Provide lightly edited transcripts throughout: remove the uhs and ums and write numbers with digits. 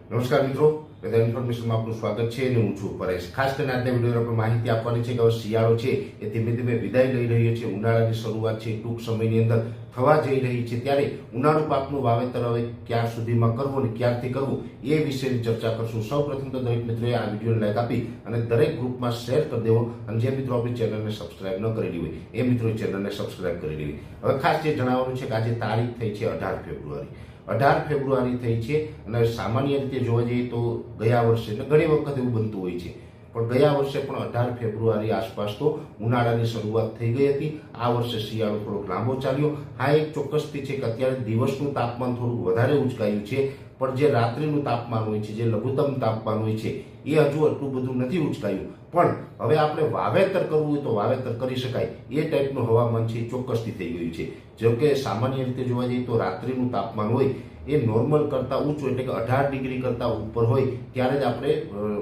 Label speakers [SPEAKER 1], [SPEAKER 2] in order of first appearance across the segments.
[SPEAKER 1] નમસ્કાર મિત્રો, વેધર ઇન્ફોર્મેશનમાં આપનું સ્વાગત છે અને હું છું પરેશ। ખાસ કરીને આજના વિડીયોમાં આપણે માહિતી આપવાની છે કે હવે શિયાળો છે એ ધીમે ધીમે વિદાય લઈ રહ્યો છે। ઉનાળાની શરૂઆત છે ટૂંક સમયની અંદર થવા જઈ રહી છે, ત્યારે ઉનાળુ પાકનું વાવેતર હવે ક્યાં સુધીમાં કરવું અને ક્યારથી કરવું એ વિશેની ચર્ચા કરશું। સૌપ્રથમ તો દરેક મિત્રોએ આ વિડીયોને લાઈક આપી અને દરેક ગ્રુપમાં શેર કરી દેવો, અને જે મિત્રો આપણી ચેનલને સબસ્ક્રાઇબ ન કરેલી હોય એ મિત્રોએ ચેનલને સબસ્ક્રાઇબ કરી લેવી। હવે ખાસ જે જણાવવાનું છે કે આજે તારીખ થઈ છે 18 ફેબ્રુઆરી। 18 ફેબ્રુઆરી થઈ છે અને સામાન્ય રીતે જોવા જઈએ તો ગયા વર્ષે એટલે ઘણી વખત એવું બનતું હોય છે, પણ ગયા વર્ષે પણ 18 ફેબ્રુઆરી આસપાસ તો ઉનાળાની શરૂઆત થઈ ગઈ હતી। આ વર્ષે શિયાળો થોડોક લાંબો ચાલ્યો। હા, એક ચોક્કસથી છે કે અત્યારે દિવસનું તાપમાન થોડું વધારે ઉંચકાયું છે, પણ જે રાત્રિનું તાપમાન હોય છે, જે લઘુત્તમ તાપમાન હોય છે એ હજુ એટલું બધું નથી ઉંચકાયું। પણ હવે આપણે વાવેતર કરવું હોય તો વાવેતર કરી શકાય એ ટાઈપનું હવામાન છે એ ચોક્કસથી થઈ ગયું છે। જો કે સામાન્ય રીતે જોવા જઈએ તો રાત્રિનું તાપમાન હોય એ નોર્મલ કરતાં ઊંચું એટલે કે 18 ડિગ્રી કરતાં ઉપર હોય ત્યારે જ આપણે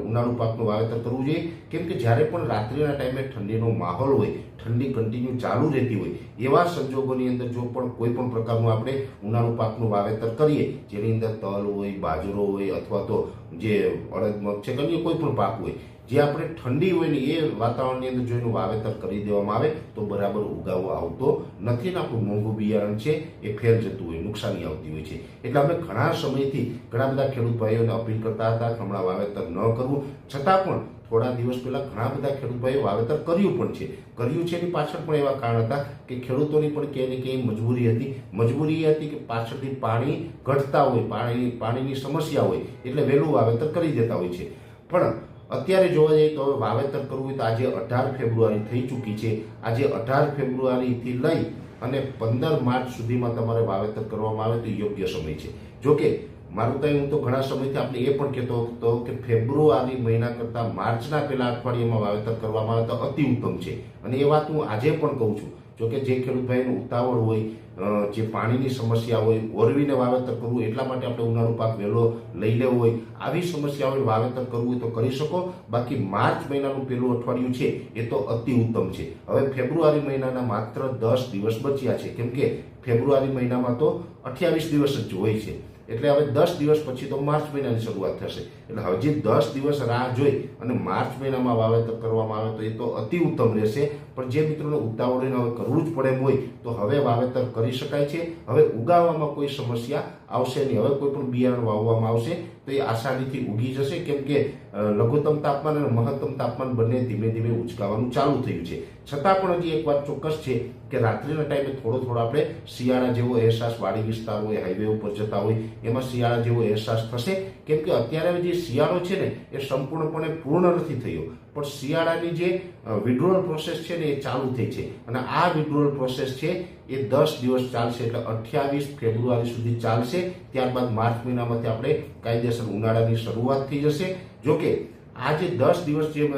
[SPEAKER 1] ઉનાળુ પાકનું વાવેતર કરવું જોઈએ। કેમ કે જ્યારે પણ રાત્રિના ટાઈમે ઠંડીનો માહોલ હોય, ઠંડી કન્ટિન્યુ ચાલુ રહેતી હોય, એવા સંજોગોની અંદર જો પણ કોઈ પણ પ્રકારનું આપણે ઉનાળુ પાકનું વાવેતર કરીએ, જેની અંદર તલ હોય, બાજરો હોય અથવા તો જે અડદ મગ છે કે અન્ય કોઈ પણ પાક હોય, જે આપણે ઠંડી હોય ને એ વાતાવરણની અંદર જોઈને વાવેતર કરી દેવામાં આવે તો બરાબર ઉગાવો આવતો નથી ને આપણું મોંઘું બિયારણ છે એ ફેલ જતું હોય, નુકસાની આવતી હોય છે। એટલે અમે ઘણા સમયથી ઘણા બધા ખેડૂત ભાઈઓને અપીલ કરતા હતા કે હમણાં વાવેતર ન કરવું, છતાં પણ થોડા દિવસ પહેલા ઘણા બધા ખેડૂત ભાઈઓ વાવેતર કર્યું પણ છે। કર્યું છે એની પાછળ પણ એવા કારણ હતા કે ખેડૂતોની પણ ક્યાંય ને ક્યાંય મજબૂરી હતી। મજબૂરી એ હતી કે પાછળથી પાણી ઘટતા હોય, પાણીની સમસ્યા હોય એટલે વહેલું વાવેતર કરી દેતા હોય છે। પણ અત્યારે જોવા જઈએ તો હવે વાવેતર કરવું હોય તો આજે 18 ફેબ્રુઆરી થઈ ચૂકી છે। આજે 18 ફેબ્રુઆરીથી લઈ અને 15 માર્ચ સુધીમાં તમારે વાવેતર કરવામાં આવે તો યોગ્ય સમય છે। જોકે મારું તો હું તો ઘણા સમયથી આપણે એ પણ કહેતો હતો કે ફેબ્રુઆરી મહિના કરતાં માર્ચના પહેલા અઠવાડિયામાં વાવેતર કરવામાં આવે તો અતિ ઉત્તમ છે, અને એ વાત હું આજે પણ કહું છું। જોકે જે ખેડૂત ભાઈનું ઉતાવળ હોય, જે પાણીની સમસ્યા હોય, ઓરવીને વાવેતર કરવું એટલા માટે આપણે ઉનાળુ પાક વહેલો લઈ લેવો હોય, આવી સમસ્યા હોય વાવેતર કરવું હોય તો કરી શકો। બાકી માર્ચ મહિનાનું પહેલું અઠવાડિયું છે એ તો અતિ ઉત્તમ છે। હવે ફેબ્રુઆરી મહિનાના માત્ર 10 દિવસ બચ્યા છે, કેમ કે ફેબ્રુઆરી મહિનામાં તો 28 દિવસ જ હોય છે, એટલે હવે 10 દિવસ પછી તો માર્ચ મહિનાની શરૂઆત થશે। એટલે હજી 10 દિવસ રાહ જોઈ અને માર્ચ મહિનામાં વાવેતર કરવામાં આવે તો એ તો અતિ ઉત્તમ રહેશે। પણ જે મિત્રોને ઉતાવળીને હવે કરવું જ પડે એમ હોય તો હવે વાવેતર કરી શકાય છે। હવે ઉગાવવામાં કોઈ સમસ્યા આવશે નહીં। હવે કોઈ પણ બિયારણ વાવવામાં આવશે તો એ આસાનીથી ઉગી જશે, કેમ કે લઘુત્તમ તાપમાન અને મહત્તમ તાપમાન બંને ધીમે ધીમે ઉંચકાવાનું ચાલુ થયું છે। છતાં પણ હજી એક વાત ચોક્કસ છે કે રાત્રિના ટાઈમે થોડો આપણે શિયાળા જેવો અહેસાસ, વાડી વિસ્તાર હોય, હાઈવે ઉપર જતા હોય એમાં શિયાળા જેવો અહેસાસ થશે। કેમ કે અત્યારે જે શિયાળો છે ને એ સંપૂર્ણપણે પૂર્ણ નથી થયો, પણ શિયાળાની જે વિડ્રોઅલ પ્રોસેસ છે ને એ ચાલુ થઈ છે, અને આ વિડ્રોઅલ પ્રોસેસ છે એ 10 દિવસ ચાલશે, એટલે 28 ફેબ્રુઆરી સુધી ચાલશે। ત્યારબાદ માર્ચ મહિનામાંથી આપણે કાયદેસર ઉનાળાની શરૂઆત થઈ જશે। જોકે આ જે 10 દિવસ જે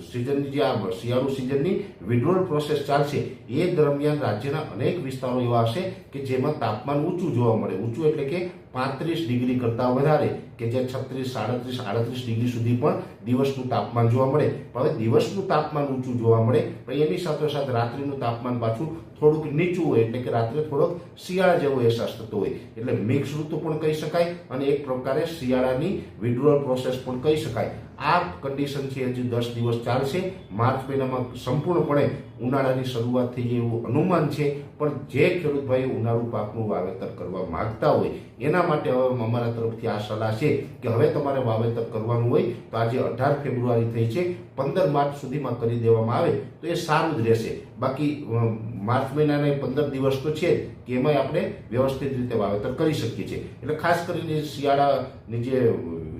[SPEAKER 1] સિઝનની જે આ શિયાળુ સિઝનની વિડ્રોઅલ પ્રોસેસ ચાલશે એ દરમિયાન રાજ્યના અનેક વિસ્તારો એવા હશે કે જેમાં તાપમાન ઊંચું જોવા મળે। ઊંચું એટલે કે 35 ડિગ્રી કરતાં વધારે, કે જે 36, 37, 38 ડિગ્રી સુધી પણ દિવસનું તાપમાન જોવા મળે। પણ હવે દિવસનું તાપમાન ઊંચું જોવા મળે પણ એની સાથોસાથ રાત્રિનું તાપમાન પાછું થોડુંક નીચું હોય, એટલે કે રાત્રે થોડોક શિયાળા જેવો અહેસાસ થતો હોય, એટલે મિક્સ ઋતુ પણ કહી શકાય અને એક પ્રકારે શિયાળાની વિડ્રોઅલ પ્રોસેસ પણ કહી શકાય। આ કન્ડિશન છે હજી 10 દિવસ ચાલશે। માર્ચ મહિનામાં સંપૂર્ણપણે ઉનાળાની શરૂઆત થઈ જાય એવું અનુમાન છે। પણ જે ખેડૂત ભાઈ ઉનાળુ પાકનું વાવેતર કરવા માંગતા હોય એના માટે હવે અમારા તરફથી આ સલાહ છે કે હવે તમારે વાવેતર કરવાનું હોય તો આજે 18 ફેબ્રુઆરી થઈ છે, 15 માર્ચ સુધીમાં કરી દેવામાં આવે તો એ સારું જ રહેશે। બાકી માર્ચ મહિનાના 15 દિવસ તો છે કે એમાં આપણે વ્યવસ્થિત રીતે વાવેતર કરી શકીએ છીએ। એટલે ખાસ કરીને શિયાળાની જે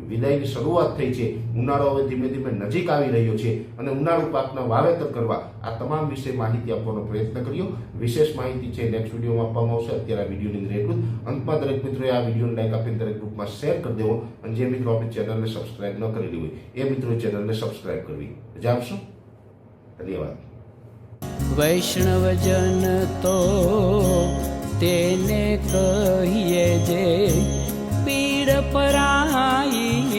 [SPEAKER 1] વિદાયની શરૂઆત થઈ છે, ઉનાળો હવે ધીમે ધીમે નજીક આવી રહ્યો છે અને ઉનાળુ પાકના વાવેતર કરવા આ તમામ વિશે માહિતી આપવાનો પ્રયત્ન કર્યો। વિશેષ માહિતી છે નેક્સ્ટ વિડીયોમાં આપવામાં આવશે। અત્યારે આ વિડીયોની અંદર એટલું જ। અંતમાં દરેક મિત્રોએ આ વિડીયોને લાઈક આપીને દરેક ગ્રુપમાં શેર કરી દેવો, અને જે મિત્રો આપણી ચેનલને સબસ્ક્રાઇબ ન કરેલી હોય એ મિત્રોએ ચેનલને સબસ્ક્રાઇબ કરવી। રજા આપશો, ધન્યવાદ।
[SPEAKER 2] વૈષ્ણવજન તો તેને કહીએ જે પીડ પરાઈ।